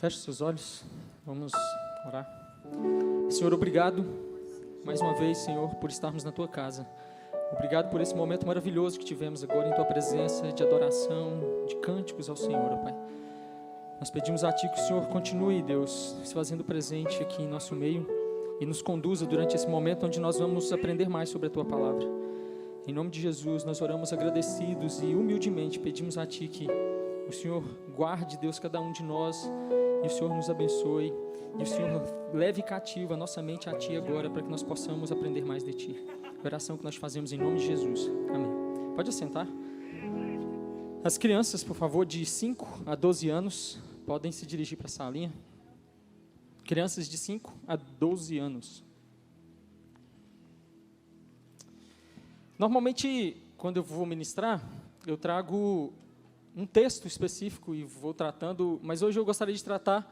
Feche seus olhos, vamos orar. Senhor, obrigado mais uma vez, Senhor, por estarmos na Tua casa. Obrigado por esse momento maravilhoso que tivemos agora em Tua presença, de adoração, de cânticos ao Senhor, ó Pai. Nós pedimos a Ti que o Senhor continue, Deus, se fazendo presente aqui em nosso meio e nos conduza durante esse momento onde nós vamos aprender mais sobre a Tua palavra. Em nome de Jesus, nós oramos agradecidos e humildemente pedimos a Ti que o Senhor guarde, Deus, cada um de nós e o Senhor nos abençoe e o Senhor leve cativa a nossa mente a Ti agora para que nós possamos aprender mais de Ti. Oração que nós fazemos em nome de Jesus. Amém. Pode assentar. As crianças, por favor, de 5 a 12 anos, podem se dirigir para a salinha. Crianças de 5 a 12 anos. Normalmente, quando eu vou ministrar, eu trago um texto específico e vou tratando, mas hoje eu gostaria de tratar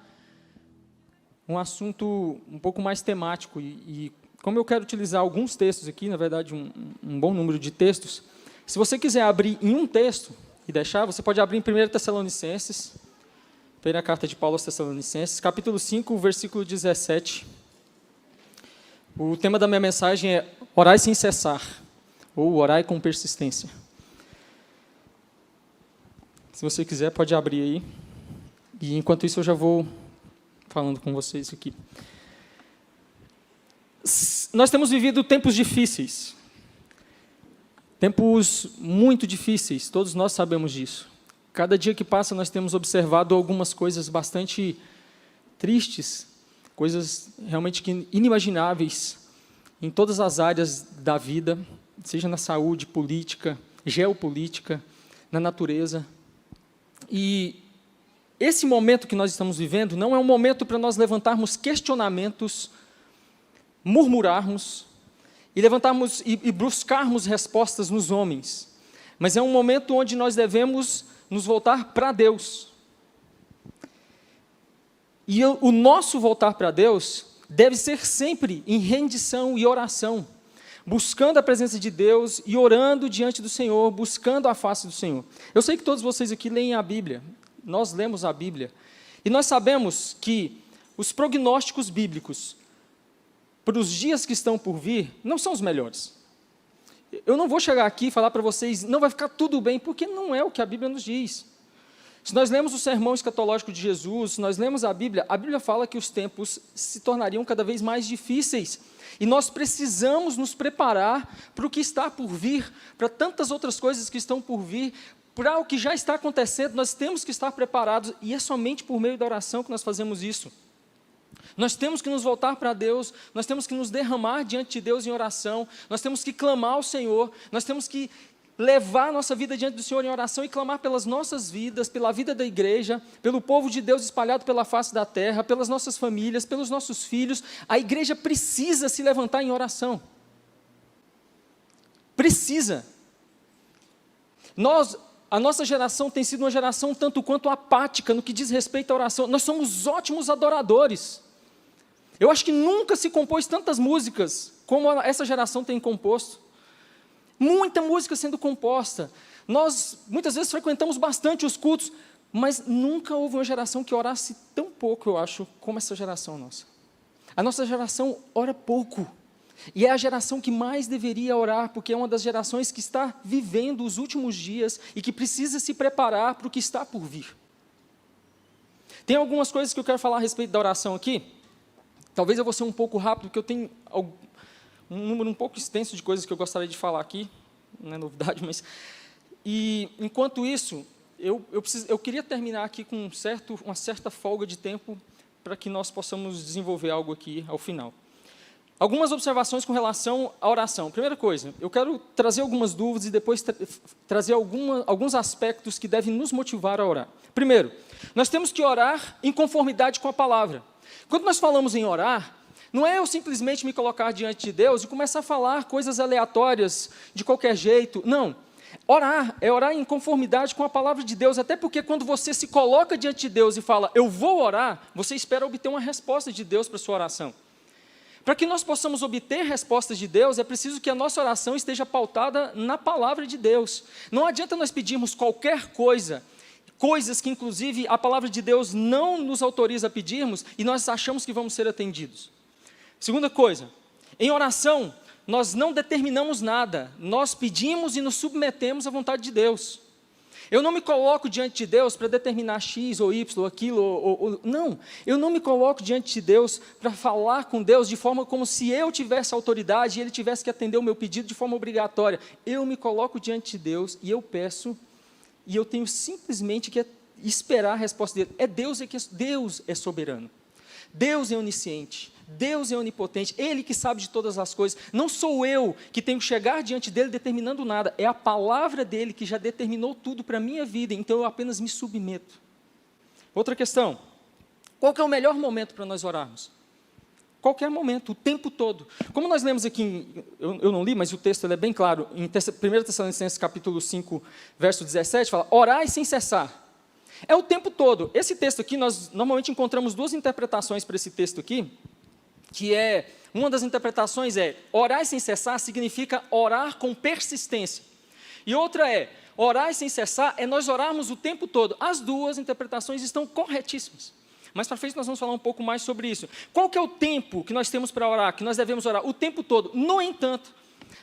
um assunto um pouco mais temático e como eu quero utilizar alguns textos aqui, na verdade um bom número de textos, se você quiser abrir em um texto e deixar, você pode abrir em 1 Tessalonicenses, primeira carta de Paulo aos Tessalonicenses, capítulo 5, versículo 17. O tema da minha mensagem é orai sem cessar, ou orai com persistência. Se você quiser, pode abrir aí. E enquanto isso, eu já vou falando com vocês aqui. Nós temos vivido tempos difíceis. Tempos muito difíceis, todos nós sabemos disso. Cada dia que passa, nós temos observado algumas coisas bastante tristes, coisas realmente inimagináveis em todas as áreas da vida, seja na saúde, política, geopolítica, na natureza. E esse momento que nós estamos vivendo não é um momento para nós levantarmos questionamentos, murmurarmos e levantarmos e buscarmos respostas nos homens, mas é um momento onde nós devemos nos voltar para Deus. E o nosso voltar para Deus deve ser sempre em rendição e oração, buscando a presença de Deus e orando diante do Senhor, buscando a face do Senhor. Eu sei que todos vocês aqui leem a Bíblia, nós lemos a Bíblia, e nós sabemos que os prognósticos bíblicos para os dias que estão por vir não são os melhores. Eu não vou chegar aqui e falar para vocês, não vai ficar tudo bem, porque não é o que a Bíblia nos diz. Se nós lemos o sermão escatológico de Jesus, se nós lemos a Bíblia fala que os tempos se tornariam cada vez mais difíceis, e nós precisamos nos preparar para o que está por vir, para tantas outras coisas que estão por vir, para o que já está acontecendo, nós temos que estar preparados, e é somente por meio da oração que nós fazemos isso. Nós temos que nos voltar para Deus, nós temos que nos derramar diante de Deus em oração, nós temos que clamar ao Senhor, nós temos que levar a nossa vida diante do Senhor em oração e clamar pelas nossas vidas, pela vida da igreja, pelo povo de Deus espalhado pela face da terra, pelas nossas famílias, pelos nossos filhos. A igreja precisa se levantar em oração. Precisa. A nossa geração tem sido uma geração tanto quanto apática no que diz respeito à oração. Nós somos ótimos adoradores. Eu acho que nunca se compôs tantas músicas como essa geração tem composto. Muita música sendo composta. Nós, muitas vezes, frequentamos bastante os cultos, mas nunca houve uma geração que orasse tão pouco, eu acho, como essa geração nossa. A nossa geração ora pouco. E é a geração que mais deveria orar, porque é uma das gerações que está vivendo os últimos dias e que precisa se preparar para o que está por vir. Tem algumas coisas que eu quero falar a respeito da oração aqui. Talvez eu vou ser um pouco rápido, porque eu tenho um número um pouco extenso de coisas que eu gostaria de falar aqui, não é novidade, mas... E, enquanto isso, eu queria terminar aqui com uma certa folga de tempo para que nós possamos desenvolver algo aqui ao final. Algumas observações com relação à oração. Primeira coisa, eu quero trazer algumas dúvidas e depois trazer alguns aspectos que devem nos motivar a orar. Primeiro, nós temos que orar em conformidade com a palavra. Quando nós falamos em orar, não é eu simplesmente me colocar diante de Deus e começar a falar coisas aleatórias de qualquer jeito. Não. Orar é orar em conformidade com a palavra de Deus, até porque quando você se coloca diante de Deus e fala, eu vou orar, você espera obter uma resposta de Deus para a sua oração. Para que nós possamos obter respostas de Deus, é preciso que a nossa oração esteja pautada na palavra de Deus. Não adianta nós pedirmos qualquer coisa coisas que, inclusive, a palavra de Deus não nos autoriza a pedirmos e nós achamos que vamos ser atendidos. Segunda coisa, em oração, nós não determinamos nada, nós pedimos e nos submetemos à vontade de Deus. Eu não me coloco diante de Deus para determinar X ou Y, ou aquilo, não. Eu não me coloco diante de Deus para falar com Deus de forma como se eu tivesse autoridade e Ele tivesse que atender o meu pedido de forma obrigatória. Eu me coloco diante de Deus e eu peço, e eu tenho simplesmente que esperar a resposta dele. Deus é soberano. Deus é onisciente. Deus é onipotente, Ele que sabe de todas as coisas. Não sou eu que tenho que chegar diante dEle determinando nada, é a palavra dEle que já determinou tudo para a minha vida, então eu apenas me submeto. Outra questão, qual que é o melhor momento para nós orarmos? Qualquer momento, o tempo todo. Como nós lemos aqui, eu não li, mas o texto ele é bem claro, em 1 Tessalonicenses capítulo 5, verso 17, fala, orai sem cessar. É o tempo todo. Esse texto aqui, nós normalmente encontramos duas interpretações para esse texto aqui, que é, uma das interpretações é, orar sem cessar significa orar com persistência. E outra é, orar sem cessar é nós orarmos o tempo todo. As duas interpretações estão corretíssimas. Mas para frente nós vamos falar um pouco mais sobre isso. Qual que é o tempo que nós temos para orar, que nós devemos orar? O tempo todo. No entanto,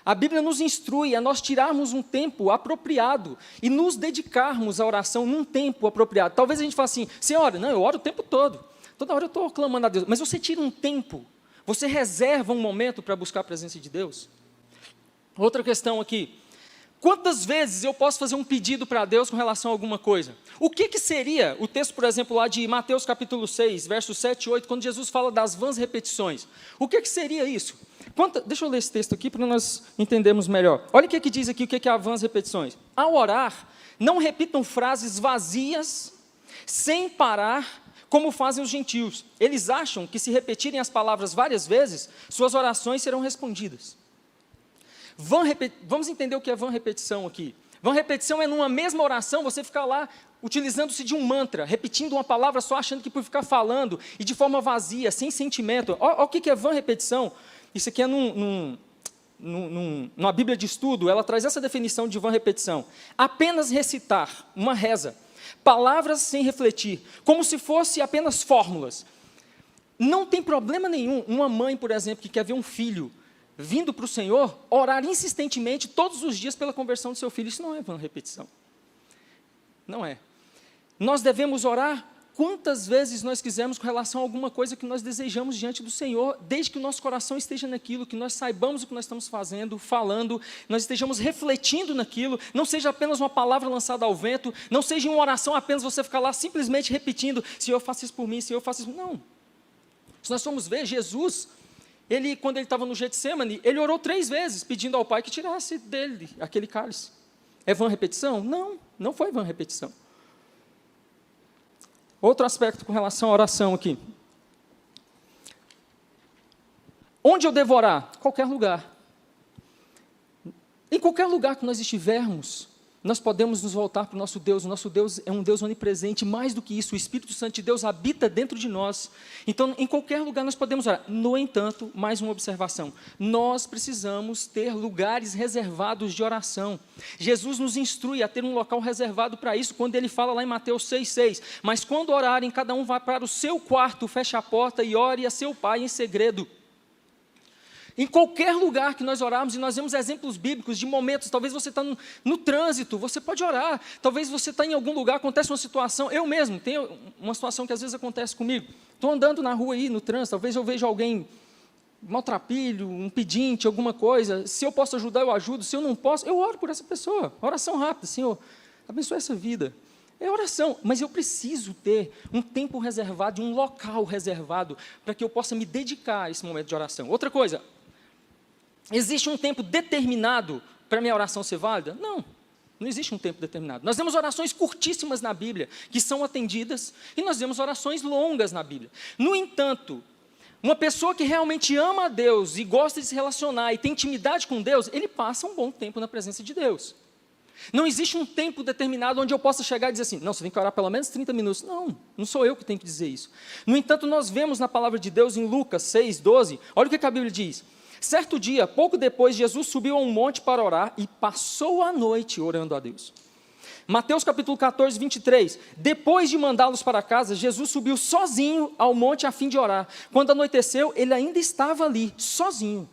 a Bíblia nos instrui a nós tirarmos um tempo apropriado e nos dedicarmos à oração num tempo apropriado. Talvez a gente fale assim, Senhora, não, eu oro o tempo todo. Toda hora eu estou clamando a Deus. Mas você tira um tempo, você reserva um momento para buscar a presença de Deus? Outra questão aqui. Quantas vezes eu posso fazer um pedido para Deus com relação a alguma coisa? O que seria o texto, por exemplo, lá de Mateus capítulo 6, versos 7 e 8, quando Jesus fala das vãs repetições? O que seria isso? Deixa eu ler esse texto aqui para nós entendermos melhor. Olha o que diz aqui, o que é vãs repetições. Ao orar, não repitam frases vazias, sem parar, como fazem os gentios. Eles acham que se repetirem as palavras várias vezes, suas orações serão respondidas. Vamos entender o que é vã repetição aqui. Vã repetição é numa mesma oração, você ficar lá utilizando-se de um mantra, repetindo uma palavra só achando que por ficar falando, e de forma vazia, sem sentimento. Olha o que é vã repetição. Isso aqui é numa Bíblia de estudo, ela traz essa definição de vã repetição. Apenas recitar uma reza, palavras sem refletir, como se fosse apenas fórmulas. Não tem problema nenhum uma mãe, por exemplo, que quer ver um filho vindo para o Senhor, orar insistentemente todos os dias pela conversão do seu filho. Isso não é vã repetição. Não é. Nós devemos orar quantas vezes nós quisermos com relação a alguma coisa que nós desejamos diante do Senhor, desde que o nosso coração esteja naquilo, que nós saibamos o que nós estamos fazendo, falando, nós estejamos refletindo naquilo, não seja apenas uma palavra lançada ao vento, não seja uma oração apenas você ficar lá simplesmente repetindo, Senhor, eu faço isso por mim, Senhor, eu faço isso. Não. Se nós formos ver, Jesus, quando ele estava no Getsêmani, ele orou 3 vezes, pedindo ao Pai que tirasse dele aquele cálice. É vã repetição? Não, não foi vã repetição. Outro aspecto com relação à oração aqui. Onde eu devo orar? Qualquer lugar. Em qualquer lugar que nós estivermos, nós podemos nos voltar para o nosso Deus. O nosso Deus é um Deus onipresente. Mais do que isso, o Espírito Santo de Deus habita dentro de nós. Então, em qualquer lugar nós podemos orar. No entanto, mais uma observação. Nós precisamos ter lugares reservados de oração. Jesus nos instrui a ter um local reservado para isso, quando ele fala lá em Mateus 6,6. Mas quando orarem, cada um vai para o seu quarto, feche a porta e ore a seu Pai em segredo. Em qualquer lugar que nós orarmos, e nós vemos exemplos bíblicos de momentos, talvez você está no trânsito, você pode orar, talvez você está em algum lugar, acontece uma situação, eu mesmo, tenho uma situação que às vezes acontece comigo, estou andando na rua aí, no trânsito, talvez eu veja alguém maltrapilho, um pedinte, alguma coisa, se eu posso ajudar, eu ajudo, se eu não posso, eu oro por essa pessoa, oração rápida, Senhor, abençoa essa vida. É oração, mas eu preciso ter um tempo reservado, um local reservado, para que eu possa me dedicar a esse momento de oração. Outra coisa, existe um tempo determinado para a minha oração ser válida? Não, não existe um tempo determinado. Nós temos orações curtíssimas na Bíblia, que são atendidas, e nós temos orações longas na Bíblia. No entanto, uma pessoa que realmente ama a Deus e gosta de se relacionar e tem intimidade com Deus, ele passa um bom tempo na presença de Deus. Não existe um tempo determinado onde eu possa chegar e dizer assim, não, você tem que orar pelo menos 30 minutos. Não, não sou eu que tenho que dizer isso. No entanto, nós vemos na palavra de Deus em Lucas 6:12, olha o que a Bíblia diz. Certo dia, pouco depois, Jesus subiu a um monte para orar e passou a noite orando a Deus. Mateus capítulo 14, 23. Depois de mandá-los para casa, Jesus subiu sozinho ao monte a fim de orar. Quando anoiteceu, ele ainda estava ali, sozinho.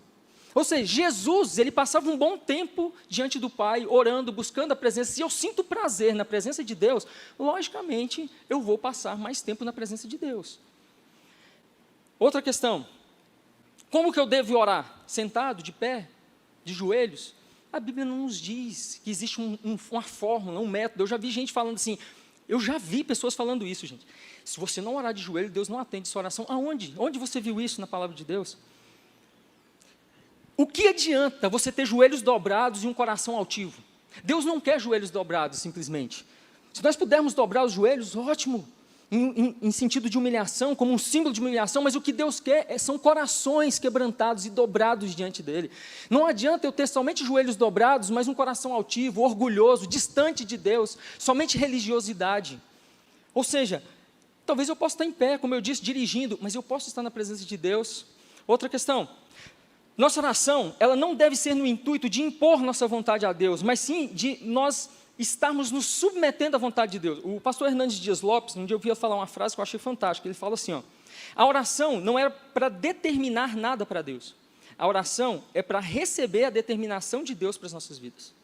Ou seja, Jesus, ele passava um bom tempo diante do Pai, orando, buscando a presença. Se eu sinto prazer na presença de Deus, logicamente, eu vou passar mais tempo na presença de Deus. Outra questão. Como que eu devo orar? Sentado, de pé, de joelhos? A Bíblia não nos diz que existe uma fórmula, um método. Eu já vi gente falando assim, eu já vi pessoas falando isso, gente. Se você não orar de joelho, Deus não atende sua oração. Aonde? Onde você viu isso na palavra de Deus? O que adianta você ter joelhos dobrados e um coração altivo? Deus não quer joelhos dobrados, simplesmente. Se nós pudermos dobrar os joelhos, ótimo. Em sentido de humilhação, como um símbolo de humilhação, mas o que Deus quer são corações quebrantados e dobrados diante dele. Não adianta eu ter somente joelhos dobrados, mas um coração altivo, orgulhoso, distante de Deus, somente religiosidade. Ou seja, talvez eu possa estar em pé, como eu disse, dirigindo, mas eu posso estar na presença de Deus. Outra questão, nossa oração, ela não deve ser no intuito de impor nossa vontade a Deus, mas sim de nós estarmos nos submetendo à vontade de Deus. O pastor Hernandes Dias Lopes, um dia eu ouvi falar uma frase que eu achei fantástica. Ele fala assim, ó, a oração não é para determinar nada para Deus. A oração é para receber a determinação de Deus para as nossas vidas.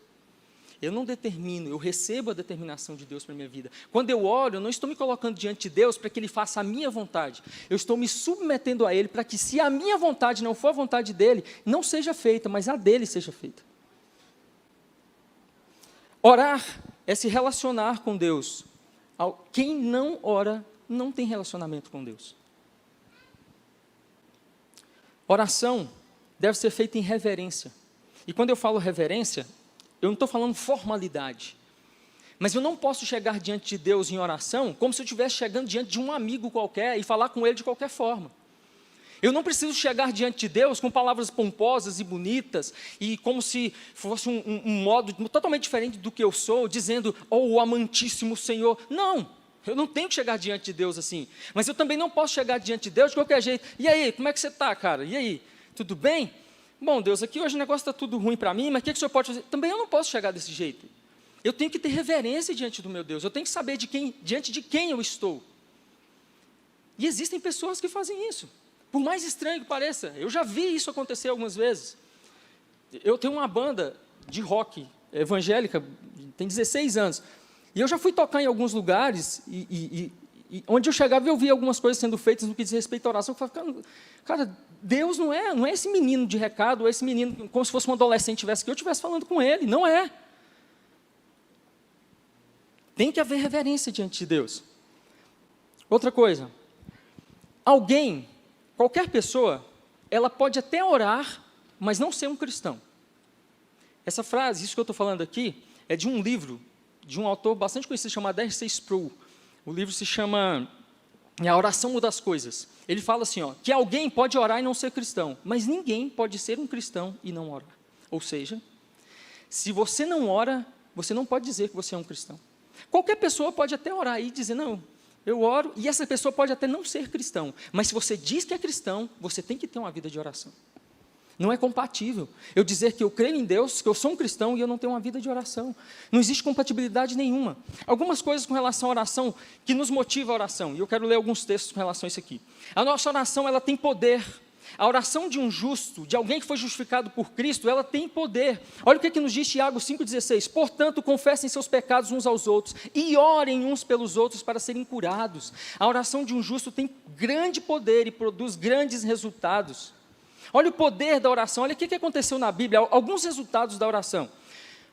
Eu não determino, eu recebo a determinação de Deus para a minha vida. Quando eu oro, eu não estou me colocando diante de Deus para que Ele faça a minha vontade. Eu estou me submetendo a Ele para que, se a minha vontade não for a vontade dEle, não seja feita, mas a dEle seja feita. Orar é se relacionar com Deus. Quem não ora, não tem relacionamento com Deus. Oração deve ser feita em reverência. E quando eu falo reverência, eu não estou falando formalidade. Mas eu não posso chegar diante de Deus em oração como se eu estivesse chegando diante de um amigo qualquer e falar com ele de qualquer forma. Eu não preciso chegar diante de Deus com palavras pomposas e bonitas, e como se fosse um modo totalmente diferente do que eu sou, dizendo, oh, amantíssimo Senhor. Não, eu não tenho que chegar diante de Deus assim. Mas eu também não posso chegar diante de Deus de qualquer jeito. E aí, como é que você está, cara? E aí, tudo bem? Bom, Deus, aqui hoje o negócio está tudo ruim para mim, mas o que o Senhor pode fazer? Também eu não posso chegar desse jeito. Eu tenho que ter reverência diante do meu Deus. Eu tenho que saber diante de quem eu estou. E existem pessoas que fazem isso. Por mais estranho que pareça, eu já vi isso acontecer algumas vezes. Eu tenho uma banda de rock evangélica, tem 16 anos, e eu já fui tocar em alguns lugares, e onde eu chegava eu via algumas coisas sendo feitas no que diz respeito à oração, eu falava, cara, Deus não é esse menino de recado, ou esse menino, como se fosse um adolescente tivesse aqui, eu estivesse falando com ele, não é. Tem que haver reverência diante de Deus. Outra coisa, qualquer pessoa, ela pode até orar, mas não ser um cristão. Essa frase, isso que eu estou falando aqui, é de um livro, de um autor bastante conhecido, chamado R.C. Sproul. O livro se chama A Oração Muda as Coisas. Ele fala assim, ó, que alguém pode orar e não ser cristão, mas ninguém pode ser um cristão e não orar. Ou seja, se você não ora, você não pode dizer que você é um cristão. Qualquer pessoa pode até orar e dizer, não, eu oro, e essa pessoa pode até não ser cristão, mas se você diz que é cristão, você tem que ter uma vida de oração. Não é compatível eu dizer que eu creio em Deus, que eu sou um cristão e eu não tenho uma vida de oração. Não existe compatibilidade nenhuma. Algumas coisas com relação à oração que nos motiva a oração, e eu quero ler alguns textos com relação a isso aqui. A nossa oração, ela tem poder. A oração de um justo, de alguém que foi justificado por Cristo, ela tem poder. Olha o que nos diz Tiago 5,16. Portanto, confessem seus pecados uns aos outros e orem uns pelos outros para serem curados. A oração de um justo tem grande poder e produz grandes resultados. Olha o poder da oração, olha o que aconteceu na Bíblia, alguns resultados da oração.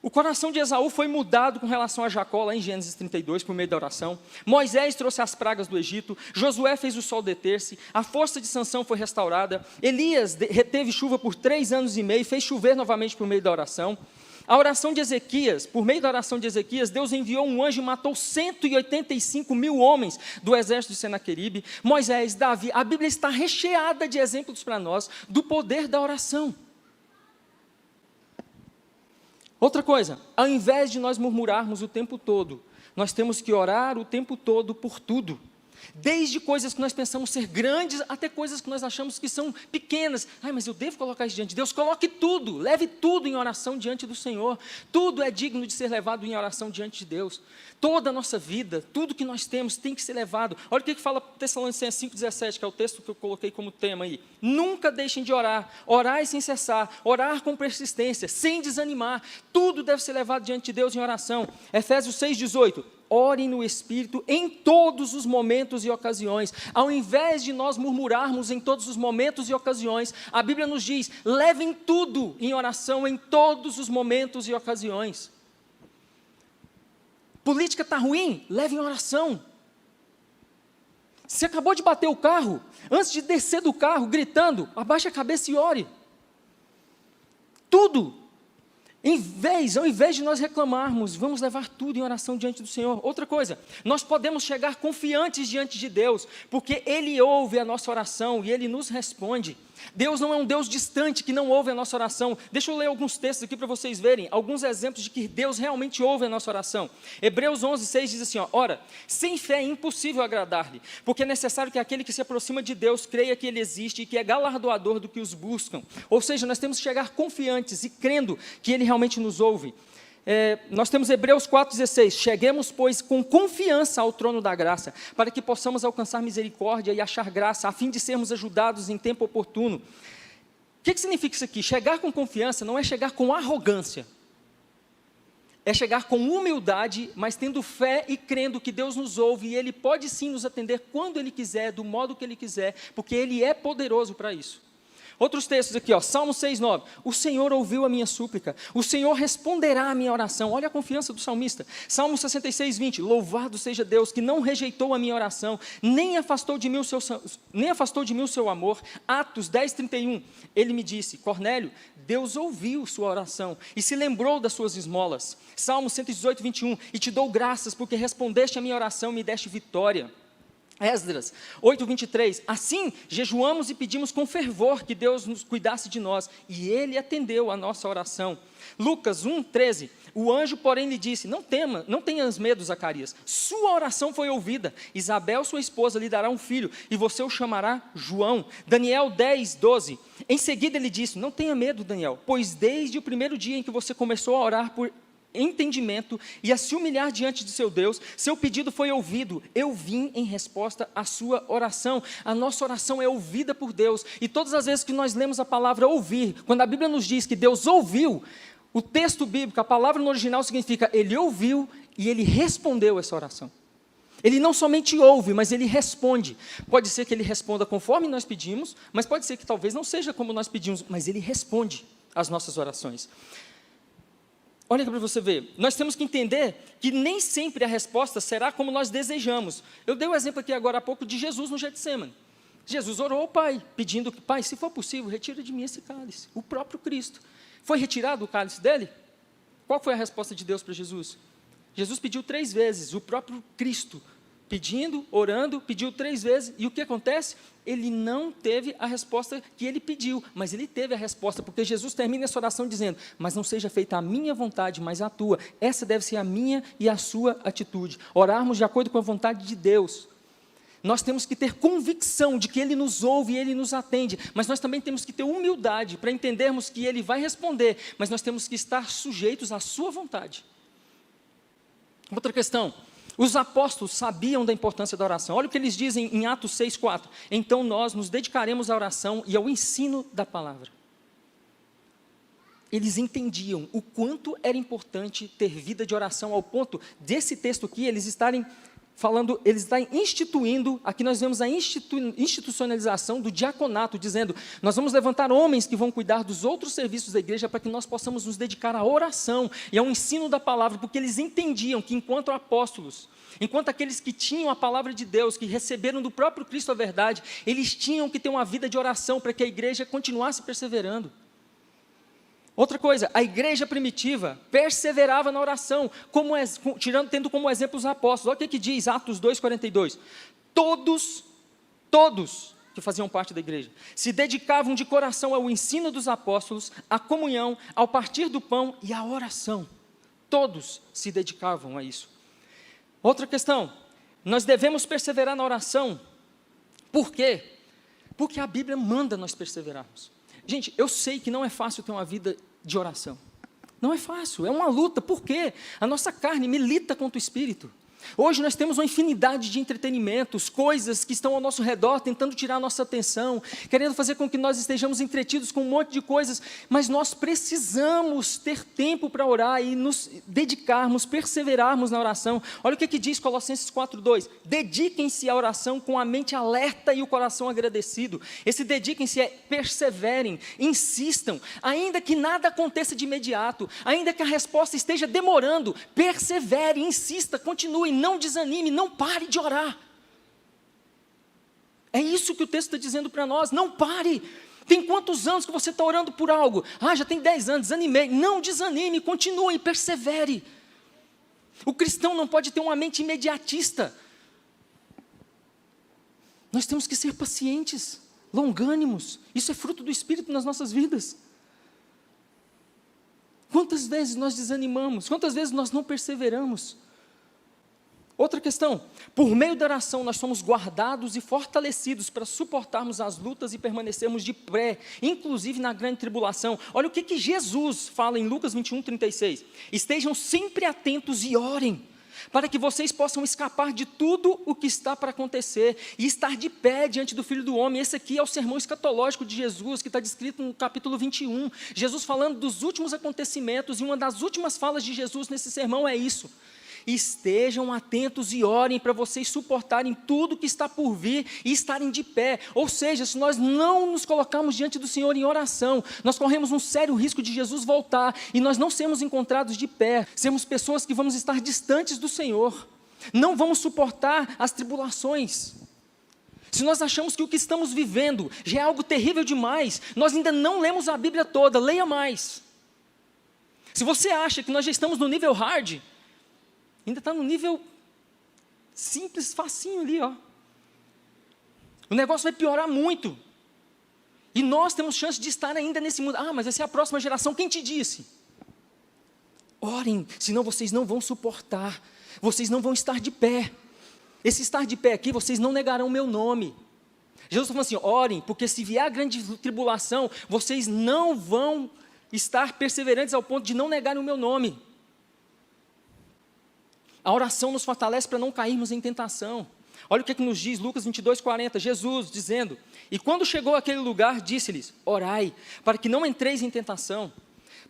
O coração de Esaú foi mudado com relação a Jacó, lá em Gênesis 32, por meio da oração. Moisés trouxe as pragas do Egito. Josué fez o sol deter-se. A força de Sansão foi restaurada. Elias reteve chuva por 3 anos e meio, fez chover novamente por meio da oração. A oração de Ezequias, por meio da oração de Ezequias, Deus enviou um anjo e matou 185 mil homens do exército de Senaqueribe. Moisés, Davi, a Bíblia está recheada de exemplos para nós do poder da oração. Outra coisa, ao invés de nós murmurarmos o tempo todo, nós temos que orar o tempo todo por tudo. Desde coisas que nós pensamos ser grandes, até coisas que nós achamos que são pequenas. Ai, mas eu devo colocar isso diante de Deus? Coloque tudo, leve tudo em oração diante do Senhor. Tudo é digno de ser levado em oração diante de Deus. Toda a nossa vida, tudo que nós temos tem que ser levado. Olha o que fala Tessalonicenses 5,17, que é o texto que eu coloquei como tema aí. Nunca deixem de orar, orai sem cessar, orar com persistência, sem desanimar. Tudo deve ser levado diante de Deus em oração. Efésios 6,18. Orem no Espírito em todos os momentos e ocasiões. Ao invés de nós murmurarmos em todos os momentos e ocasiões, a Bíblia nos diz, levem tudo em oração em todos os momentos e ocasiões. Política está ruim? Leve em oração. Se acabou de bater o carro, antes de descer do carro, gritando, abaixe a cabeça e ore. Tudo. Ao invés de nós reclamarmos, vamos levar tudo em oração diante do Senhor. Outra coisa, nós podemos chegar confiantes diante de Deus, porque Ele ouve a nossa oração e Ele nos responde. Deus não é um Deus distante que não ouve a nossa oração. Deixa eu ler alguns textos aqui para vocês verem, alguns exemplos de que Deus realmente ouve a nossa oração. Hebreus 11:6 diz assim, ora, sem fé é impossível agradar-lhe, porque é necessário que aquele que se aproxima de Deus creia que Ele existe e que é galardoador do que os buscam. Ou seja, nós temos que chegar confiantes e crendo que Ele realmente nos ouve. Nós temos Hebreus 4,16, cheguemos, pois, com confiança ao trono da graça, para que possamos alcançar misericórdia e achar graça, a fim de sermos ajudados em tempo oportuno. O que significa isso aqui? Chegar com confiança não é chegar com arrogância, é chegar com humildade, mas tendo fé e crendo que Deus nos ouve, e Ele pode sim nos atender quando Ele quiser, do modo que Ele quiser, porque Ele é poderoso para isso. Outros textos aqui, Salmo 6,9, o Senhor ouviu a minha súplica, o Senhor responderá a minha oração. Olha a confiança do salmista. Salmo 66,20, louvado seja Deus que não rejeitou a minha oração, nem afastou de mim o seu amor. Atos 10,31, ele me disse, Cornélio, Deus ouviu sua oração e se lembrou das suas esmolas. Salmo 118,21, e te dou graças porque respondeste a minha oração e me deste vitória. Esdras 8,23, assim jejuamos e pedimos com fervor que Deus nos cuidasse de nós, e Ele atendeu a nossa oração. Lucas 1,13, o anjo porém lhe disse, não tenhas medo, Zacarias, sua oração foi ouvida, Isabel sua esposa lhe dará um filho, e você o chamará João. Daniel 10,12, em seguida ele disse, não tenha medo, Daniel, pois desde o primeiro dia em que você começou a orar por entendimento e a se humilhar diante de seu Deus, seu pedido foi ouvido, eu vim em resposta à sua oração. A nossa oração é ouvida por Deus, e todas as vezes que nós lemos a palavra ouvir, quando a Bíblia nos diz que Deus ouviu, o texto bíblico, a palavra no original significa, Ele ouviu e Ele respondeu essa oração. Ele não somente ouve, mas Ele responde. Pode ser que Ele responda conforme nós pedimos, mas pode ser que talvez não seja como nós pedimos, mas Ele responde às nossas orações. Olha aqui para você ver, nós temos que entender que nem sempre a resposta será como nós desejamos. Eu dei o exemplo aqui agora há pouco de Jesus no Getsêmani. Jesus orou ao Pai, pedindo que, Pai, se for possível, retira de mim esse cálice. O próprio Cristo. Foi retirado o cálice dele? Qual foi a resposta de Deus para Jesus? Jesus pediu 3 vezes, o próprio Cristo, pedindo, orando, pediu 3 vezes, e o que acontece? Ele não teve a resposta que ele pediu, mas ele teve a resposta, porque Jesus termina essa oração dizendo, mas não seja feita a minha vontade, mas a tua. Essa deve ser a minha e a sua atitude, orarmos de acordo com a vontade de Deus. Nós temos que ter convicção de que Ele nos ouve e Ele nos atende, mas nós também temos que ter humildade para entendermos que Ele vai responder, mas nós temos que estar sujeitos à sua vontade. Outra questão, os apóstolos sabiam da importância da oração. Olha o que eles dizem em Atos 6,4. Então nós nos dedicaremos à oração e ao ensino da palavra. Eles entendiam o quanto era importante ter vida de oração, ao ponto desse texto aqui, eles estarem falando, eles estão instituindo, aqui nós vemos a institucionalização do diaconato, dizendo, nós vamos levantar homens que vão cuidar dos outros serviços da igreja, para que nós possamos nos dedicar à oração e ao ensino da palavra, porque eles entendiam que enquanto apóstolos, enquanto aqueles que tinham a palavra de Deus, que receberam do próprio Cristo a verdade, eles tinham que ter uma vida de oração, para que a igreja continuasse perseverando. Outra coisa, a igreja primitiva perseverava na oração, tendo como exemplo os apóstolos. Olha o que diz Atos 2,42. Todos que faziam parte da igreja se dedicavam de coração ao ensino dos apóstolos, à comunhão, ao partir do pão e à oração. Todos se dedicavam a isso. Outra questão, Nós devemos perseverar na oração. Por quê? Porque a Bíblia manda nós perseverarmos. Gente, eu sei que não é fácil ter uma vida de oração. Não é fácil, é uma luta. Por quê? A nossa carne milita contra o Espírito. Hoje nós temos uma infinidade de entretenimentos, coisas que estão ao nosso redor, tentando tirar a nossa atenção, querendo fazer com que nós estejamos entretidos com um monte de coisas, mas nós precisamos ter tempo para orar e nos dedicarmos, perseverarmos na oração. Olha o que diz Colossenses 4:2, dediquem-se à oração com a mente alerta e o coração agradecido. Esse dediquem-se é perseverem, insistam, ainda que nada aconteça de imediato, ainda que a resposta esteja demorando, persevere, insista, continue. Não desanime, não pare de orar. É isso que o texto está dizendo para nós, não pare. Tem quantos anos que você está orando por algo? Já tem 10 anos, desanimei. Não desanime, continue, persevere. O cristão não pode ter uma mente imediatista. Nós temos que ser pacientes, longânimos. Isso é fruto do Espírito nas nossas vidas. Quantas vezes nós desanimamos? Quantas vezes nós não perseveramos? Outra questão, por meio da oração nós somos guardados e fortalecidos para suportarmos as lutas e permanecermos de pé, inclusive na grande tribulação. Olha o que Jesus fala em Lucas 21:36. Estejam sempre atentos e orem, para que vocês possam escapar de tudo o que está para acontecer e estar de pé diante do Filho do Homem. Esse aqui é o sermão escatológico de Jesus, que está descrito no capítulo 21. Jesus falando dos últimos acontecimentos, e uma das últimas falas de Jesus nesse sermão é isso. Estejam atentos e orem para vocês suportarem tudo que está por vir e estarem de pé. Ou seja, se nós não nos colocarmos diante do Senhor em oração, nós corremos um sério risco de Jesus voltar e nós não sermos encontrados de pé, sermos pessoas que vamos estar distantes do Senhor, não vamos suportar as tribulações. Se nós achamos que o que estamos vivendo já é algo terrível demais, nós ainda não lemos a Bíblia toda, leia mais. Se você acha que nós já estamos no nível hard, ainda está no nível simples, facinho ali, ó. O negócio vai piorar muito. E nós temos chance de estar ainda nesse mundo. Mas essa é a próxima geração, quem te disse? Orem, senão vocês não vão suportar. Vocês não vão estar de pé. Esse estar de pé aqui, vocês não negarão o meu nome. Jesus está falando assim, orem, porque se vier a grande tribulação, vocês não vão estar perseverantes ao ponto de não negarem o meu nome. A oração nos fortalece para não cairmos em tentação. Olha o que nos diz Lucas 22:40, Jesus dizendo, e quando chegou àquele lugar, disse-lhes, orai, para que não entreis em tentação.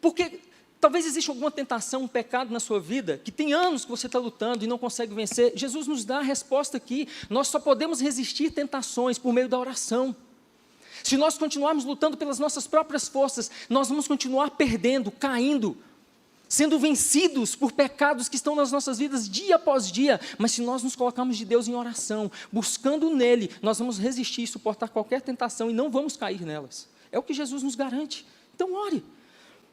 Porque talvez exista alguma tentação, um pecado na sua vida, que tem anos que você está lutando e não consegue vencer. Jesus nos dá a resposta aqui, nós só podemos resistir tentações por meio da oração. Se nós continuarmos lutando pelas nossas próprias forças, nós vamos continuar perdendo, caindo, sendo vencidos por pecados que estão nas nossas vidas dia após dia. Mas se nós nos colocarmos de Deus em oração, buscando nele, nós vamos resistir e suportar qualquer tentação e não vamos cair nelas. É o que Jesus nos garante. Então ore.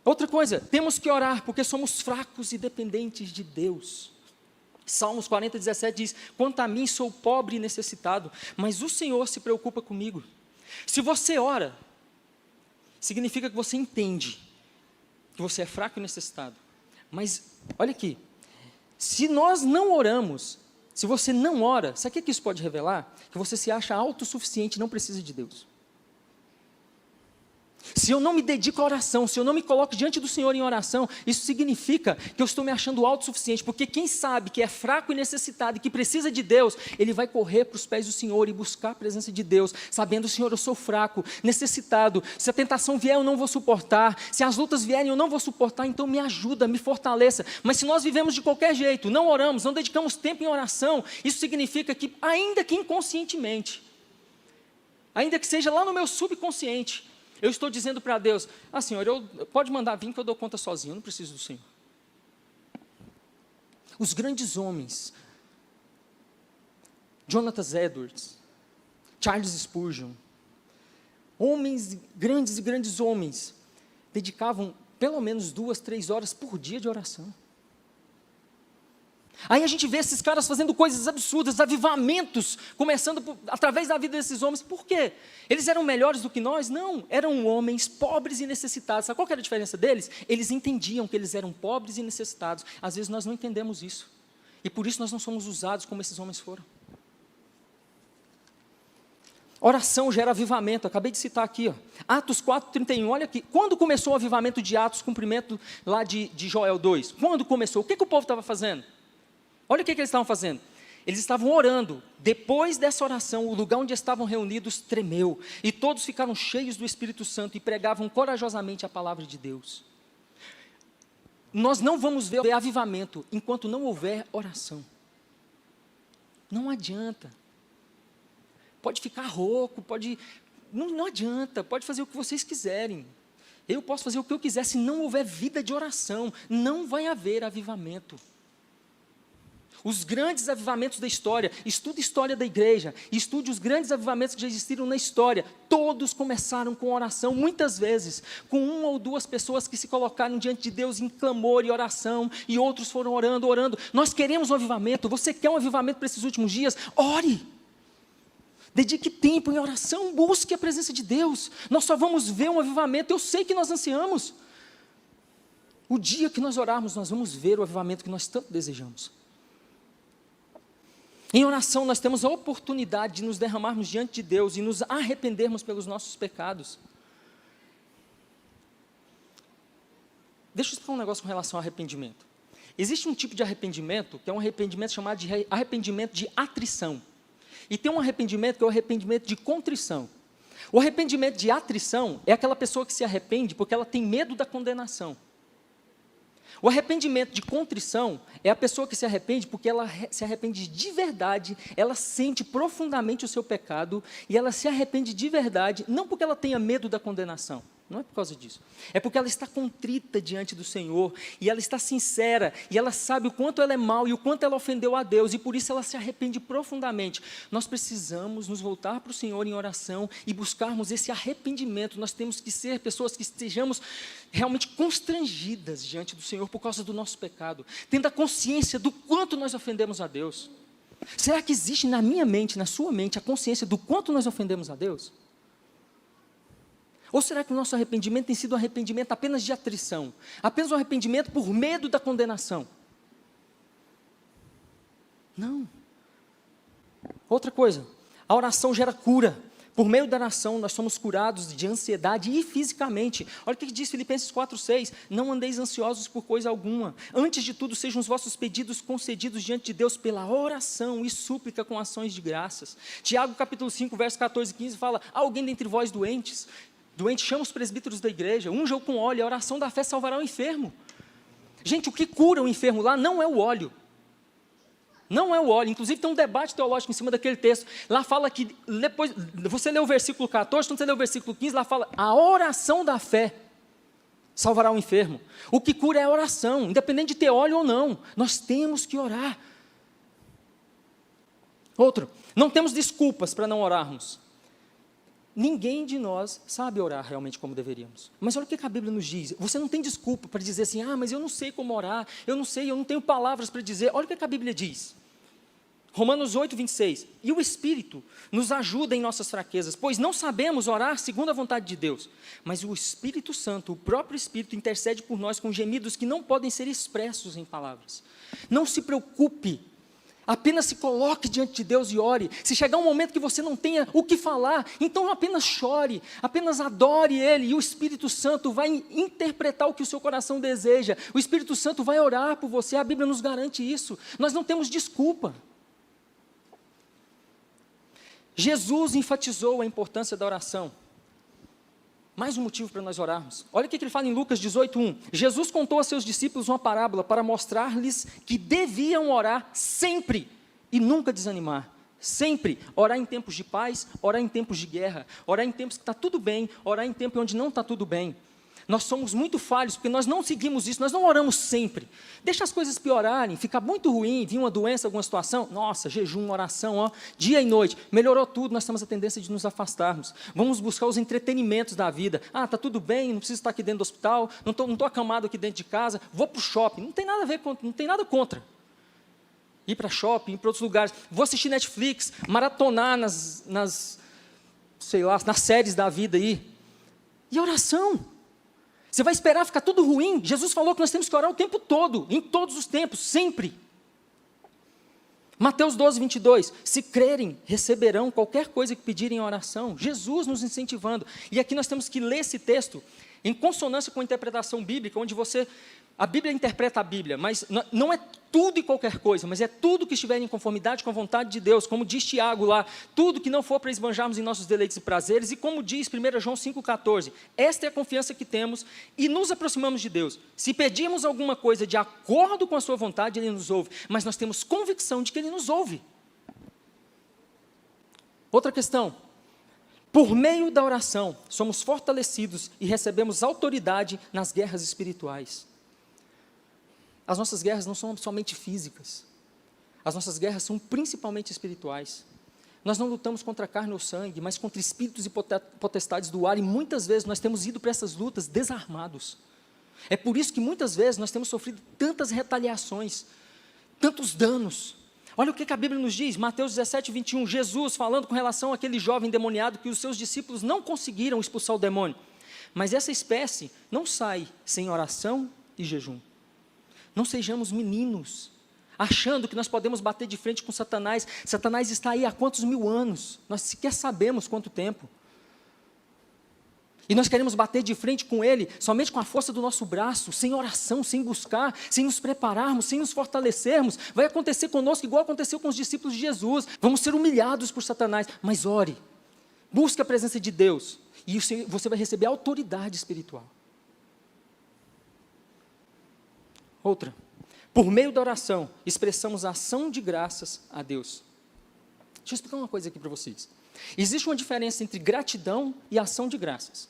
Outra coisa, temos que orar porque somos fracos e dependentes de Deus. Salmos 40:17 diz, quanto a mim sou pobre e necessitado, mas o Senhor se preocupa comigo. Se você ora, significa que você entende que você é fraco e necessitado. Mas, olha aqui, se nós não oramos, se você não ora, sabe o que isso pode revelar? Que você se acha autossuficiente e não precisa de Deus. Se eu não me dedico à oração, se eu não me coloco diante do Senhor em oração, isso significa que eu estou me achando autossuficiente, porque quem sabe que é fraco e necessitado e que precisa de Deus, ele vai correr para os pés do Senhor e buscar a presença de Deus, sabendo, Senhor, eu sou fraco, necessitado, se a tentação vier eu não vou suportar, se as lutas vierem eu não vou suportar, então me ajuda, me fortaleça. Mas se nós vivemos de qualquer jeito, não oramos, não dedicamos tempo em oração, isso significa que, ainda que inconscientemente, ainda que seja lá no meu subconsciente, eu estou dizendo para Deus, Senhor, pode mandar vir que eu dou conta sozinho, eu não preciso do Senhor. Os grandes homens, Jonathan Edwards, Charles Spurgeon, homens grandes e grandes homens, dedicavam pelo menos 2, 3 horas por dia de oração. Aí a gente vê esses caras fazendo coisas absurdas, avivamentos, começando através da vida desses homens. Por quê? Eles eram melhores do que nós? Não, eram homens pobres e necessitados. Sabe qual que era a diferença deles? Eles entendiam que eles eram pobres e necessitados. Às vezes nós não entendemos isso. E por isso nós não somos usados como esses homens foram. Oração gera avivamento, acabei de citar aqui, ó. Atos 4:31, olha aqui. Quando começou o avivamento de Atos, cumprimento lá de Joel 2? Quando começou? O que o povo estava fazendo? Olha o que eles estavam fazendo. Eles estavam orando. Depois dessa oração, o lugar onde estavam reunidos tremeu. E todos ficaram cheios do Espírito Santo e pregavam corajosamente a palavra de Deus. Nós não vamos ver avivamento enquanto não houver oração. Não adianta. Pode ficar rouco, pode... Não adianta, pode fazer o que vocês quiserem. Eu posso fazer o que eu quiser, se não houver vida de oração, não vai haver avivamento. Os grandes avivamentos da história, estude a história da igreja, estude os grandes avivamentos que já existiram na história, todos começaram com oração, muitas vezes, com uma ou duas pessoas que se colocaram diante de Deus em clamor e oração, e outros foram orando. Nós queremos um avivamento, você quer um avivamento para esses últimos dias? Ore! Dedique tempo em oração, busque a presença de Deus. Nós só vamos ver um avivamento, eu sei que nós ansiamos. O dia que nós orarmos, nós vamos ver o avivamento que nós tanto desejamos. Em oração, nós temos a oportunidade de nos derramarmos diante de Deus e nos arrependermos pelos nossos pecados. Deixa eu explicar um negócio com relação ao arrependimento. Existe um tipo de arrependimento, que é um arrependimento chamado de arrependimento de atrição. E tem um arrependimento que é o arrependimento de contrição. O arrependimento de atrição é aquela pessoa que se arrepende porque ela tem medo da condenação. O arrependimento de contrição é a pessoa que se arrepende porque ela se arrepende de verdade, ela sente profundamente o seu pecado e ela se arrepende de verdade, não porque ela tenha medo da condenação, não é por causa disso, é porque ela está contrita diante do Senhor e ela está sincera e ela sabe o quanto ela é mal e o quanto ela ofendeu a Deus e por isso ela se arrepende profundamente. Nós precisamos nos voltar para o Senhor em oração e buscarmos esse arrependimento. Nós temos que ser pessoas que estejamos realmente constrangidas diante do Senhor por causa do nosso pecado, tendo a consciência do quanto nós ofendemos a Deus. Será que existe na minha mente, na sua mente, a consciência do quanto nós ofendemos a Deus? Ou será que o nosso arrependimento tem sido um arrependimento apenas de atrição? Apenas um arrependimento por medo da condenação? Não. Outra coisa, a oração gera cura. Por meio da oração, nós somos curados de ansiedade e fisicamente. Olha o que diz Filipenses 4:6. Não andeis ansiosos por coisa alguma. Antes de tudo, sejam os vossos pedidos concedidos diante de Deus pela oração e súplica com ações de graças. Tiago capítulo 5, verso 14 e 15 fala: há alguém dentre vós doentes? Doente, chama os presbíteros da igreja, unja-o com óleo, a oração da fé salvará o enfermo. Gente, o que cura o enfermo lá não é o óleo. Não é o óleo. Inclusive tem um debate teológico em cima daquele texto. Lá fala que, depois, você lê o versículo 14, quando você lê o versículo 15, lá fala, a oração da fé salvará o enfermo. O que cura é a oração, independente de ter óleo ou não. Nós temos que orar. Outro, não temos desculpas para não orarmos. Ninguém de nós sabe orar realmente como deveríamos. Mas olha o que a Bíblia nos diz. Você não tem desculpa para dizer assim, mas eu não sei como orar, eu não tenho palavras para dizer. Olha o que a Bíblia diz. Romanos 8, 26. E o Espírito nos ajuda em nossas fraquezas, pois não sabemos orar segundo a vontade de Deus. Mas o Espírito Santo, o próprio Espírito, intercede por nós com gemidos que não podem ser expressos em palavras. Não se preocupe. Apenas se coloque diante de Deus e ore. Se chegar um momento que você não tenha o que falar, então apenas chore, apenas adore Ele, e o Espírito Santo vai interpretar o que o seu coração deseja. O Espírito Santo vai orar por você, a Bíblia nos garante isso. Nós não temos desculpa. Jesus enfatizou a importância da oração. Mais um motivo para nós orarmos. Olha o que ele fala em Lucas 18:1. Jesus contou a seus discípulos uma parábola para mostrar-lhes que deviam orar sempre e nunca desanimar. Sempre. Orar em tempos de paz, orar em tempos de guerra, orar em tempos que está tudo bem, orar em tempos onde não está tudo bem. Nós somos muito falhos, porque nós não seguimos isso, nós não oramos sempre. Deixa as coisas piorarem, ficar muito ruim, vir uma doença, alguma situação, nossa, jejum, oração, dia e noite, melhorou tudo, nós temos a tendência de nos afastarmos. Vamos buscar os entretenimentos da vida. Está tudo bem, não preciso estar aqui dentro do hospital, não estou acamado aqui dentro de casa, vou para o shopping, não tem nada a ver, não tem nada contra. Ir para shopping, ir para outros lugares, vou assistir Netflix, maratonar nas séries da vida aí. E a oração? Você vai esperar ficar tudo ruim? Jesus falou que nós temos que orar o tempo todo, em todos os tempos, sempre. Mateus 12, 22, se crerem, receberão qualquer coisa que pedirem em oração. Jesus nos incentivando. E aqui nós temos que ler esse texto em consonância com a interpretação bíblica, onde a Bíblia interpreta a Bíblia, mas não é tudo e qualquer coisa, mas é tudo que estiver em conformidade com a vontade de Deus, como diz Tiago lá, tudo que não for para esbanjarmos em nossos deleites e prazeres, e como diz 1 João 5,14, esta é a confiança que temos e nos aproximamos de Deus. Se pedirmos alguma coisa de acordo com a sua vontade, Ele nos ouve, mas nós temos convicção de que Ele nos ouve. Outra questão, por meio da oração, somos fortalecidos e recebemos autoridade nas guerras espirituais. As nossas guerras não são somente físicas, as nossas guerras são principalmente espirituais. Nós não lutamos contra carne ou sangue, mas contra espíritos e potestades do ar, e muitas vezes nós temos ido para essas lutas desarmados. É por isso que muitas vezes nós temos sofrido tantas retaliações, tantos danos. Olha o que a Bíblia nos diz, Mateus 17, 21, Jesus falando com relação àquele jovem endemoniado que os seus discípulos não conseguiram expulsar o demônio. Mas essa espécie não sai sem oração e jejum. Não sejamos meninos, achando que nós podemos bater de frente com Satanás. Satanás está aí há quantos mil anos? Nós sequer sabemos quanto tempo. E nós queremos bater de frente com ele somente com a força do nosso braço, sem oração, sem buscar, sem nos prepararmos, sem nos fortalecermos. Vai acontecer conosco igual aconteceu com os discípulos de Jesus. Vamos ser humilhados por Satanás, mas ore, busque a presença de Deus e você vai receber autoridade espiritual. Outra, por meio da oração, expressamos a ação de graças a Deus. Deixa eu explicar uma coisa aqui para vocês. Existe uma diferença entre gratidão e ação de graças.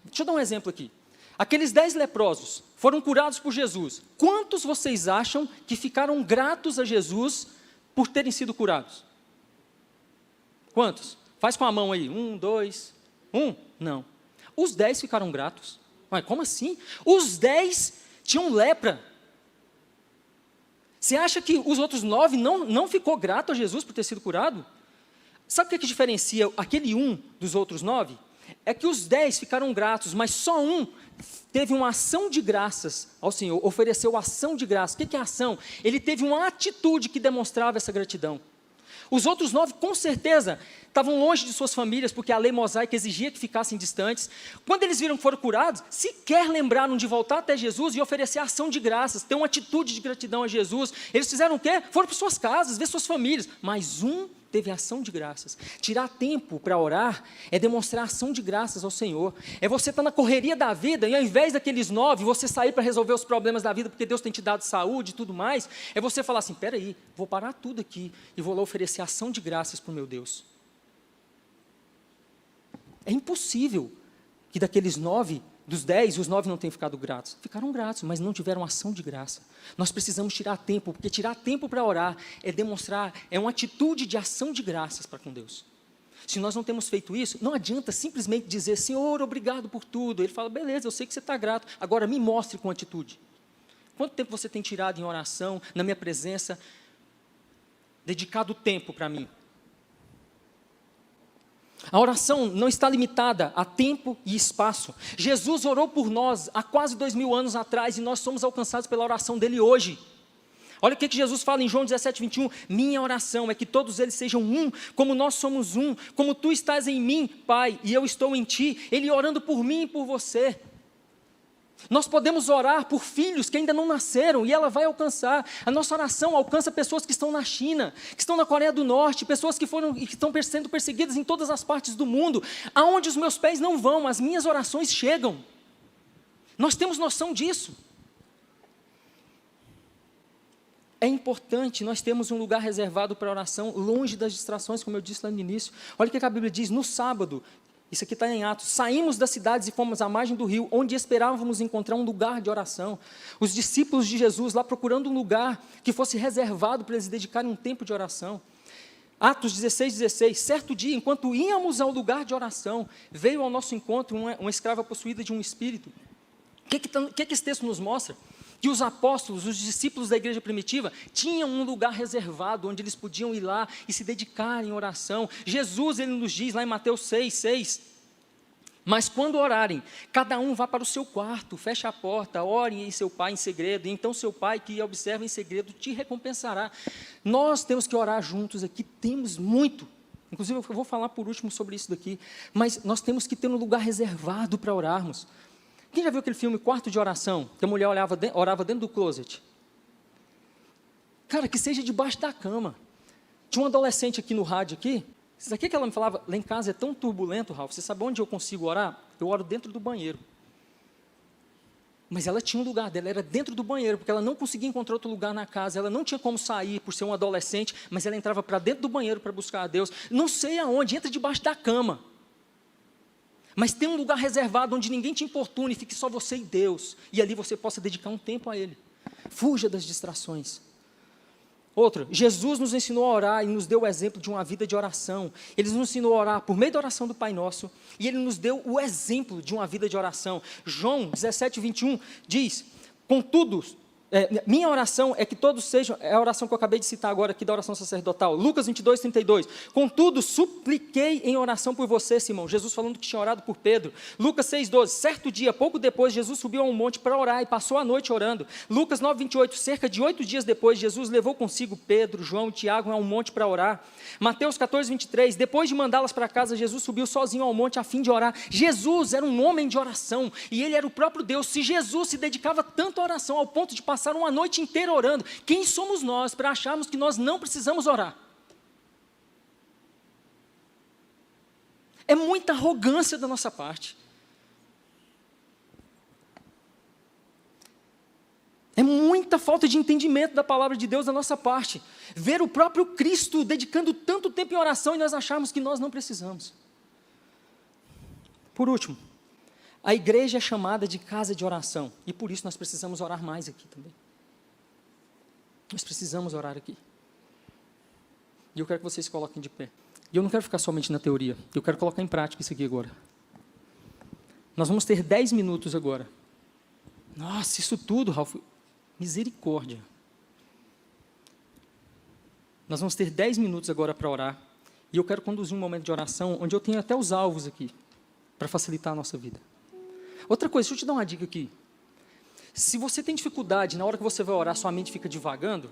Deixa eu dar um exemplo aqui. Aqueles 10 leprosos foram curados por Jesus. Quantos vocês acham que ficaram gratos a Jesus por terem sido curados? Quantos? Faz com a mão aí. 1, 2, 1? Não. Os 10 ficaram gratos. Mas como assim? Os 10 tinham lepra. Você acha que os outros 9 não ficou grato a Jesus por ter sido curado? Sabe o que diferencia aquele 1 dos outros 9? É que os 10 ficaram gratos, mas só um teve uma ação de graças ao Senhor, ofereceu ação de graças. O que é ação? Ele teve uma atitude que demonstrava essa gratidão. Os outros 9, com certeza, estavam longe de suas famílias, porque a lei mosaica exigia que ficassem distantes. Quando eles viram que foram curados, sequer lembraram de voltar até Jesus e oferecer ação de graças, ter uma atitude de gratidão a Jesus. Eles fizeram o quê? Foram para suas casas, ver suas famílias. Mas um teve ação de graças. Tirar tempo para orar é demonstrar ação de graças ao Senhor. É você estar na correria da vida e ao invés daqueles 9, você sair para resolver os problemas da vida, porque Deus tem te dado saúde e tudo mais, é você falar assim, peraí, vou parar tudo aqui e vou lá oferecer ação de graças para o meu Deus. É impossível que daqueles 9, dos 10, os 9 não tenham ficado gratos. Ficaram gratos, mas não tiveram ação de graça. Nós precisamos tirar tempo, porque tirar tempo para orar é demonstrar, é uma atitude de ação de graças para com Deus. Se nós não temos feito isso, não adianta simplesmente dizer, Senhor, obrigado por tudo. Ele fala, beleza, eu sei que você está grato, agora me mostre com atitude. Quanto tempo você tem tirado em oração, na minha presença, dedicado tempo para mim? A oração não está limitada a tempo e espaço. Jesus orou por nós há quase 2000 anos atrás e nós somos alcançados pela oração dele hoje. Olha o que Jesus fala em João 17, 21. Minha oração é que todos eles sejam um, como nós somos um, como tu estás em mim, Pai, e eu estou em ti. Ele orando por mim e por você. Nós podemos orar por filhos que ainda não nasceram e ela vai alcançar. A nossa oração alcança pessoas que estão na China, que estão na Coreia do Norte, pessoas que estão sendo perseguidas em todas as partes do mundo. Aonde os meus pés não vão, as minhas orações chegam. Nós temos noção disso. É importante nós termos um lugar reservado para oração, longe das distrações, como eu disse lá no início. Olha o que a Bíblia diz, no sábado, isso aqui está em Atos, saímos das cidades e fomos à margem do rio, onde esperávamos encontrar um lugar de oração. Os discípulos de Jesus lá procurando um lugar que fosse reservado para eles dedicarem um tempo de oração. Atos 16, 16, certo dia, enquanto íamos ao lugar de oração, veio ao nosso encontro uma escrava possuída de um espírito. O que esse texto nos mostra? Que os apóstolos, os discípulos da igreja primitiva, tinham um lugar reservado, onde eles podiam ir lá e se dedicar em oração. Jesus, ele nos diz lá em Mateus 6, 6, Mas quando orarem, cada um vá para o seu quarto, feche a porta, orem em seu pai em segredo, e então seu pai que observa em segredo te recompensará. Nós temos que orar juntos aqui, temos muito. Inclusive, eu vou falar por último sobre isso daqui, mas nós temos que ter um lugar reservado para orarmos. Quem já viu aquele filme Quarto de Oração, que a mulher orava dentro do closet? Cara, que seja debaixo da cama. Tinha um adolescente aqui no rádio aqui, isso aqui que ela me falava, lá em casa é tão turbulento, Ralf, você sabe onde eu consigo orar? Eu oro dentro do banheiro. Mas ela tinha um lugar dela, era dentro do banheiro, porque ela não conseguia encontrar outro lugar na casa, ela não tinha como sair por ser um adolescente, mas ela entrava para dentro do banheiro para buscar a Deus. Não sei aonde, entra debaixo da cama. Mas tem um lugar reservado onde ninguém te importune, fique só você e Deus, e ali você possa dedicar um tempo a Ele. Fuja das distrações. Outra, Jesus nos ensinou a orar e nos deu o exemplo de uma vida de oração. Ele nos ensinou a orar por meio da oração do Pai Nosso, e Ele nos deu o exemplo de uma vida de oração. João 17, 21 diz, contudo, minha oração é que todos sejam, é a oração que eu acabei de citar agora aqui da oração sacerdotal, Lucas 22, 32, contudo, supliquei em oração por você, Simão, Jesus falando que tinha orado por Pedro. Lucas 6, 12, certo dia, pouco depois, Jesus subiu a um monte para orar e passou a noite orando. Lucas 9, 28, cerca de 8 dias depois, Jesus levou consigo Pedro, João e Tiago a um monte para orar. Mateus 14, 23, depois de mandá-las para casa, Jesus subiu sozinho ao monte a fim de orar. Jesus era um homem de oração, e Ele era o próprio Deus. Se Jesus se dedicava tanto à oração, ao ponto de passar uma noite inteira orando, quem somos nós para acharmos que nós não precisamos orar? É muita arrogância da nossa parte. É muita falta de entendimento da palavra de Deus da nossa parte. Ver o próprio Cristo dedicando tanto tempo em oração e nós acharmos que nós não precisamos. Por último, a igreja é chamada de casa de oração. E por isso nós precisamos orar mais aqui também. Nós precisamos orar aqui. E eu quero que vocês se coloquem de pé. E eu não quero ficar somente na teoria. Eu quero colocar em prática isso aqui agora. Nós vamos ter 10 minutos agora. Nossa, isso tudo, Ralf. Misericórdia. Nós vamos ter 10 minutos agora para orar. E eu quero conduzir um momento de oração, onde eu tenho até os alvos aqui, para facilitar a nossa vida. Outra coisa, deixa eu te dar uma dica aqui. Se você tem dificuldade, na hora que você vai orar, sua mente fica divagando,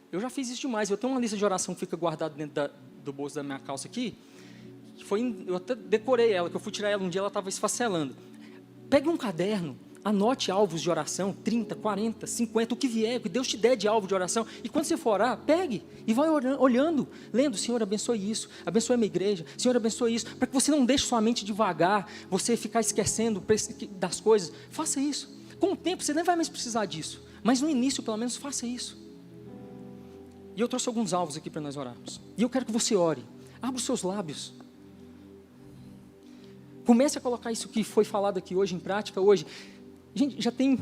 eu já fiz isso demais. Eu tenho uma lista de oração que fica guardada dentro do bolso da minha calça aqui. Eu até decorei ela, que eu fui tirar ela um dia, ela estava esfacelando. Pegue um caderno, anote alvos de oração, 30, 40, 50, o que vier, o que Deus te der de alvo de oração. E quando você for orar, pegue e vai olhando, lendo, Senhor, abençoe isso, abençoe a minha igreja, Senhor, abençoe isso, para que você não deixe sua mente devagar, você ficar esquecendo das coisas. Faça isso. Com o tempo, você nem vai mais precisar disso. Mas no início, pelo menos, faça isso. E eu trouxe alguns alvos aqui para nós orarmos. E eu quero que você ore. Abra os seus lábios. Comece a colocar isso que foi falado aqui hoje em prática hoje. Gente, já tem...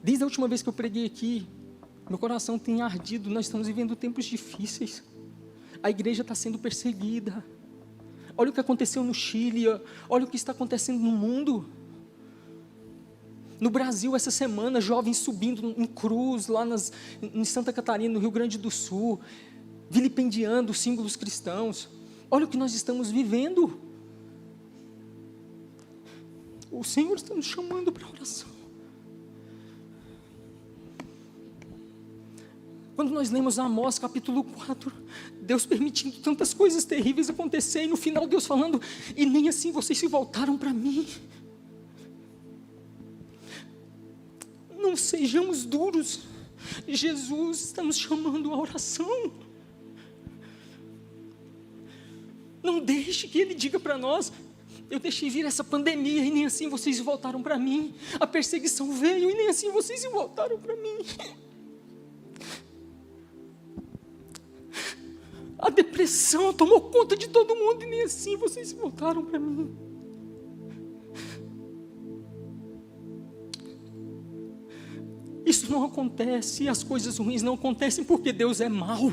Desde a última vez que eu preguei aqui, meu coração tem ardido. Nós estamos vivendo tempos difíceis. A igreja está sendo perseguida. Olha o que aconteceu no Chile. Olha o que está acontecendo no mundo. No Brasil, essa semana, jovens subindo em cruz, lá em Santa Catarina, no Rio Grande do Sul, vilipendiando os símbolos cristãos. Olha o que nós estamos vivendo. O Senhor está nos chamando para a oração. Quando nós lemos Amós capítulo 4, Deus permitindo tantas coisas terríveis acontecerem, e no final Deus falando, e nem assim vocês se voltaram para mim. Não sejamos duros. Jesus está nos chamando à oração. Não deixe que Ele diga para nós, eu deixei vir essa pandemia e nem assim vocês se voltaram para mim. A perseguição veio e nem assim vocês se voltaram para mim. A depressão tomou conta de todo mundo e nem assim vocês se voltaram para mim. Isso não acontece, as coisas ruins não acontecem porque Deus é mau.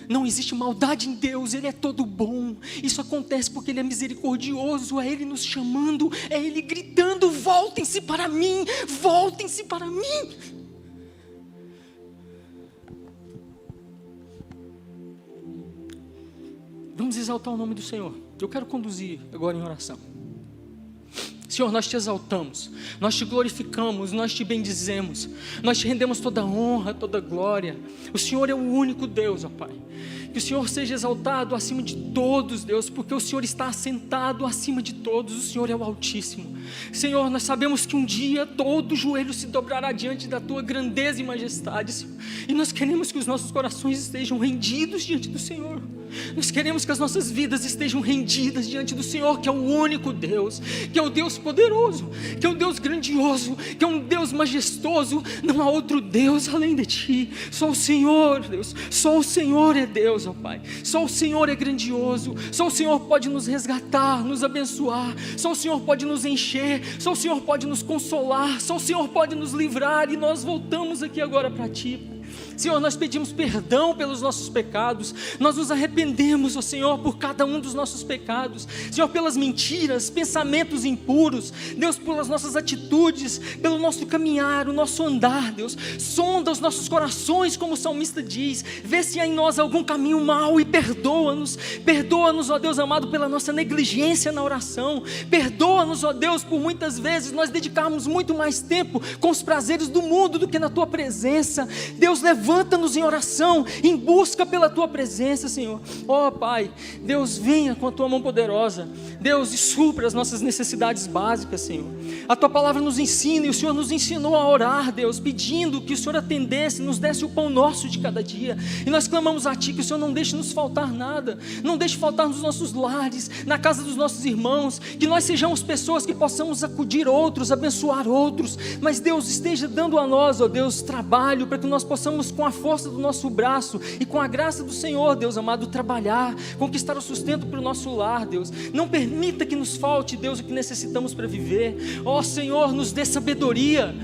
Não existe maldade em Deus, Ele é todo bom. Isso acontece porque Ele é misericordioso, é Ele nos chamando, é Ele gritando, voltem-se para mim, voltem-se para mim. Vamos exaltar o nome do Senhor. Eu quero conduzir agora em oração. Senhor, nós te exaltamos, nós te glorificamos, nós te bendizemos, nós te rendemos toda honra, toda glória. O Senhor é o único Deus, ó Pai. Que o Senhor seja exaltado acima de todos, Deus, porque o Senhor está assentado acima de todos, o Senhor é o Altíssimo. Senhor, nós sabemos que um dia todo joelho se dobrará diante da Tua grandeza e majestade, Senhor. E nós queremos que os nossos corações estejam rendidos diante do Senhor. Nós queremos que as nossas vidas estejam rendidas diante do Senhor, que é o único Deus, que é o Deus poderoso, que é um Deus grandioso, que é um Deus majestoso. Não há outro Deus além de Ti. Só o Senhor, Deus, só o Senhor é Deus, ó Pai. Só o Senhor é grandioso, só o Senhor pode nos resgatar, nos abençoar, só o Senhor pode nos encher, só o Senhor pode nos consolar, só o Senhor pode nos livrar. E nós voltamos aqui agora para Ti. Senhor, nós pedimos perdão pelos nossos pecados, nós nos arrependemos, ó Senhor, por cada um dos nossos pecados, Senhor, pelas mentiras, pensamentos impuros, Deus, pelas nossas atitudes, pelo nosso caminhar, o nosso andar, Deus, sonda os nossos corações, como o salmista diz, vê se há em nós algum caminho mau e perdoa-nos, ó Deus amado, pela nossa negligência na oração, perdoa-nos, ó Deus, por muitas vezes nós dedicarmos muito mais tempo com os prazeres do mundo do que na Tua presença. Deus, levanta-nos em oração, em busca pela Tua presença, Senhor. Ó Pai, Deus, venha com a Tua mão poderosa, Deus, e supra as nossas necessidades básicas, Senhor. A Tua palavra nos ensina, e o Senhor nos ensinou a orar, Deus, pedindo que o Senhor atendesse, nos desse o pão nosso de cada dia, e nós clamamos a Ti, que o Senhor não deixe nos faltar nada, não deixe faltar nos nossos lares, na casa dos nossos irmãos, que nós sejamos pessoas que possamos acudir outros, abençoar outros, mas Deus, esteja dando a nós, ó Deus, trabalho, para que nós possamos, com a força do nosso braço e com a graça do Senhor, Deus amado, trabalhar, conquistar o sustento para o nosso lar, Deus. Não permita que nos falte, Deus, o que necessitamos para viver. Ó Senhor, nos dê sabedoria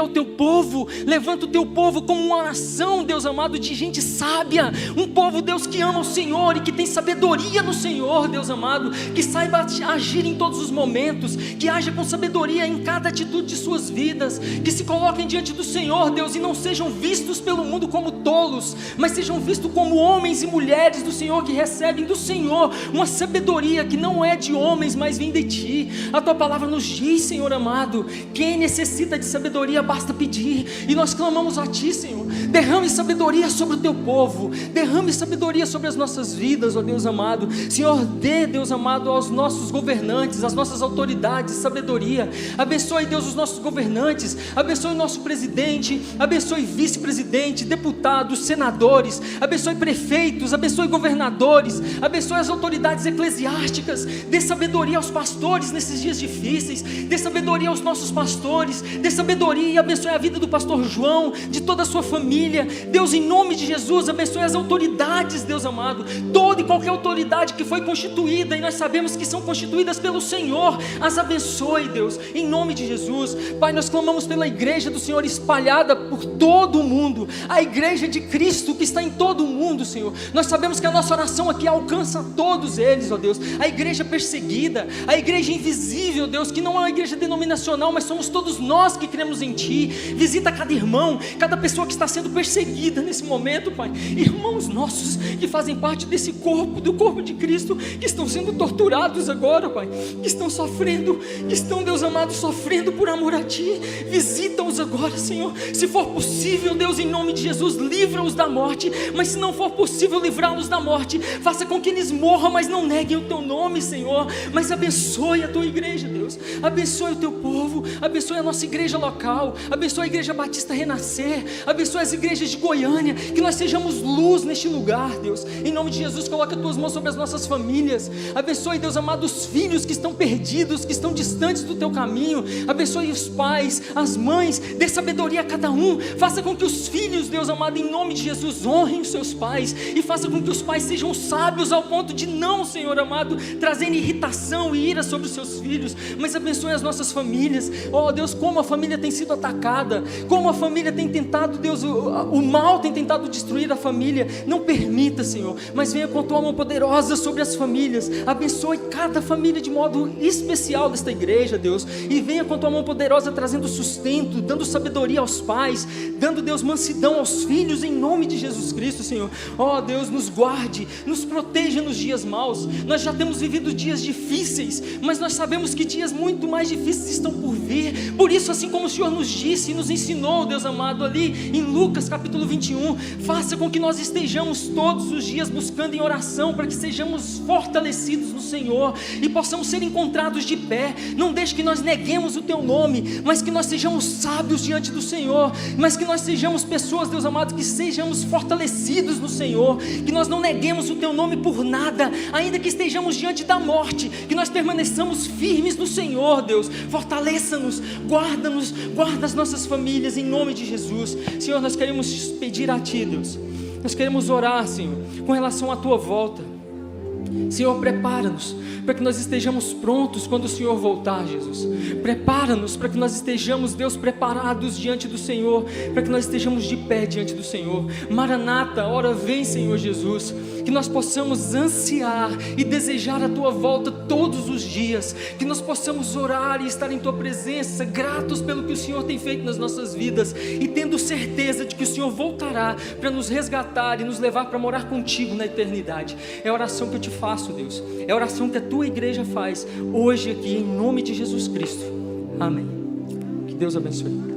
ao Teu povo. Levanta o Teu povo como uma nação, Deus amado, de gente sábia, um povo, Deus, que ama o Senhor e que tem sabedoria no Senhor, Deus amado, que saiba agir em todos os momentos, que haja com sabedoria em cada atitude de suas vidas, que se coloquem diante do Senhor, Deus, e não sejam vistos pelo mundo como tolos, mas sejam vistos como homens e mulheres do Senhor, que recebem do Senhor uma sabedoria que não é de homens, mas vem de Ti. A Tua palavra nos diz, Senhor amado, quem necessita de sabedoria basta pedir, e nós clamamos a Ti, Senhor. Derrame sabedoria sobre o Teu povo, derrame sabedoria sobre as nossas vidas, ó Deus amado. Senhor, dê, Deus amado, aos nossos governantes, às nossas autoridades, sabedoria. Abençoe, Deus, os nossos governantes, abençoe o nosso presidente, abençoe vice-presidente, deputados, senadores, abençoe prefeitos, abençoe governadores, abençoe as autoridades eclesiásticas. Dê sabedoria aos pastores nesses dias difíceis, dê sabedoria aos nossos pastores, dê sabedoria e abençoe a vida do pastor João, de toda a sua família. Deus, em nome de Jesus, abençoe as autoridades, Deus amado, toda e qualquer autoridade que foi constituída, e nós sabemos que são constituídas pelo Senhor, as abençoe, Deus, em nome de Jesus. Pai, nós clamamos pela igreja do Senhor espalhada por todo o mundo, a igreja de Cristo que está em todo o mundo, Senhor. Nós sabemos que a nossa oração aqui alcança todos eles, ó Deus, a igreja perseguida, a igreja invisível, Deus, que não é uma igreja denominacional, mas somos todos nós que cremos em Ti. Visita cada irmão, cada pessoa que está sendo perseguida nesse momento, Pai, irmãos nossos que fazem parte desse corpo, do corpo de Cristo, que estão sendo torturados agora, Pai, que estão sofrendo, que estão, Deus amado, sofrendo por amor a Ti. Visita-os agora, Senhor, se for possível, Deus, em nome de Jesus, livra-os da morte, mas se não for possível livrá-los da morte, faça com que eles morram, mas não neguem o Teu nome, Senhor. Mas abençoe a Tua igreja, Deus, abençoe o Teu povo, abençoe a nossa igreja local, abençoe a Igreja Batista Renascer, abençoe as igrejas de Goiânia, que nós sejamos luz neste lugar, Deus, em nome de Jesus. Coloca as Tuas mãos sobre as nossas famílias, abençoe, Deus amado, os filhos que estão perdidos, que estão distantes do Teu caminho, abençoe os pais, as mães, dê sabedoria a cada um, faça com que os filhos, Deus amado, em nome de Jesus, honrem os seus pais, e faça com que os pais sejam sábios ao ponto de não, Senhor amado, trazerem irritação e ira sobre os seus filhos, mas abençoe as nossas famílias. Ó Deus, como a família tem sido atacada, como a família tem tentado, Deus, o mal tem tentado destruir a família. Não permita, Senhor, mas venha com a Tua mão poderosa sobre as famílias, abençoe cada família de modo especial desta igreja, Deus, e venha com a Tua mão poderosa trazendo sustento, dando sabedoria aos pais, dando, Deus, mansidão mansidão aos filhos, em nome de Jesus Cristo, Senhor. Ó Deus, nos guarde, nos proteja nos dias maus. Nós já temos vivido dias difíceis, mas nós sabemos que dias muito mais difíceis estão por vir. Por isso, assim como o Senhor nos disse e nos ensinou, Deus amado, ali em Lucas capítulo 21, faça com que nós estejamos todos os dias buscando em oração, para que sejamos fortalecidos no Senhor e possamos ser encontrados de pé. Não deixe que nós neguemos o Teu nome, mas que nós sejamos sábios diante do Senhor, mas que nós sejamos pessoas, Deus amado, que sejamos fortalecidos no Senhor, que nós não neguemos o Teu nome por nada, ainda que estejamos diante da morte, que nós permaneçamos firmes no Senhor. Deus, fortaleça-nos, guarda-nos, guarda as nossas famílias, em nome de Jesus. Senhor, nós queremos pedir a Ti, Deus, nós queremos orar, Senhor, com relação à Tua volta. Senhor, prepara-nos para que nós estejamos prontos quando o Senhor voltar, Jesus. Prepara-nos para que nós estejamos, Deus, preparados diante do Senhor, para que nós estejamos de pé diante do Senhor. Maranata, ora vem, Senhor Jesus. Que nós possamos ansiar e desejar a Tua volta todos os dias, que nós possamos orar e estar em Tua presença, gratos pelo que o Senhor tem feito nas nossas vidas, e tendo certeza de que o Senhor voltará para nos resgatar e nos levar para morar contigo na eternidade. É a oração que eu te faço, Deus, é a oração que a Tua igreja faz hoje aqui, em nome de Jesus Cristo. Amém. Que Deus abençoe.